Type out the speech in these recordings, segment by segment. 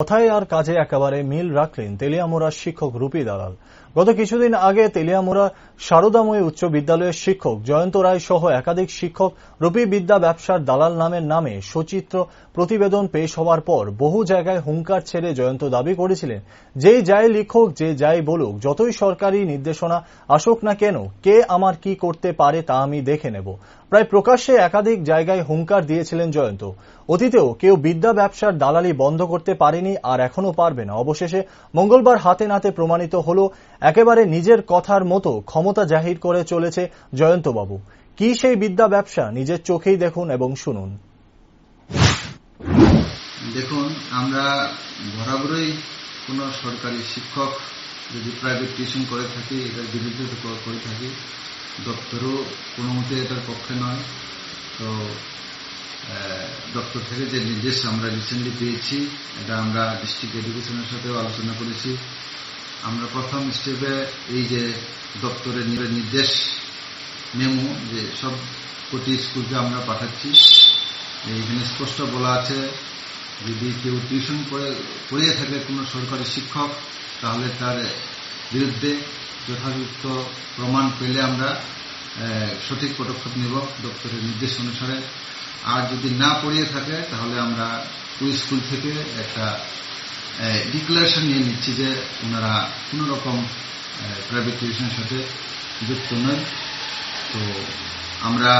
কথায় আর কাজে একেবারে মিল রাখলেন তেলিয়ামুড়ার শিক্ষক রূপী দালাল। গত কিছুদিন আগে তেলিয়ামুড়া শারদাময়ী উচ্চ বিদ্যালয়ের শিক্ষক জয়ন্ত রায় সহ একাধিক শিক্ষক রূপী বিদ্যা ব্যবসার দালাল নামে সচিত্র প্রতিবেদন পেশ হওয়ার পর বহু জায়গায় হুঙ্কার ছেড়ে জয়ন্ত দাবি করেছিলেন, যে যাই লিখুক, যে যাই বলুক, যতই সরকারি নির্দেশনা আসুক না কেন, কে আমার কি করতে পারে তা আমি দেখে নেব। প্রায় প্রকাশ্যে একাধিক জায়গায় হুঙ্কার দিয়েছিলেন জয়ন্ত। অতীতেও কেউ বিদ্যা ব্যবসার দালালি বন্ধ করতে পারেনি, আর এখনো পারবে না। অবশেষে মঙ্গলবার হাতে নাতে প্রমাণিত হলো একেবারে নিজের কথার মতো ক্ষমতা জাহির করে চলেছে জয়ন্তবাবু। কি সেই বিদ্যা ব্যবসা, নিজের চোখেই দেখুন এবং শুনুন। দেখুন, আমরা বরাবরই কোনো সরকারি শিক্ষক যদি প্রাইভেট টিউশন করে থাকি, এটার বিরুদ্ধে করে থাকি। দপ্তরও কোনো মতে এটার পক্ষে নয়। তো দপ্তর থেকে যে নির্দেশ আমরা রিসেন্টলি পেয়েছি, এটা আমরা ডিস্ট্রিক্ট এডুকেশনের সাথেও আলোচনা করেছি। আমরা প্রথম স্টেপে এই যে দপ্তরের নির্দেশ মেমো, যে সব প্রতি স্কুলকে আমরা পাঠাচ্ছি, এইখানে স্পষ্ট বলা আছে, যদি কেউ টিউশন পড়িয়ে থাকে কোনো সরকারি শিক্ষক, তাহলে তার বিরুদ্ধে যথাযথ প্রমাণ পেলে আমরা সঠিক পদক্ষেপ নেব দপ্তরের নির্দেশ অনুসারে। আর যদি না পড়িয়ে থাকে, তাহলে আমরা ওই স্কুল থেকে একটা ডিক্লারেশন নিয়ে নিচ্ছি যে ওনারা কোনো রকম প্রাইভেট টিউশনের সাথে যুক্ত নয়। তো আমরা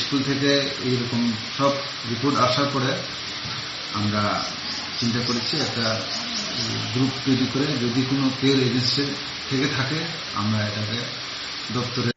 স্কুল থেকে এইরকম সব রিপোর্ট আসার পরে আমরা চিন্তা করেছি একটা গ্রুপ তৈরি করে, যদি কোনো কেউ এগেন্সটে থেকে থাকে, আমরা এটাকে দপ্তরে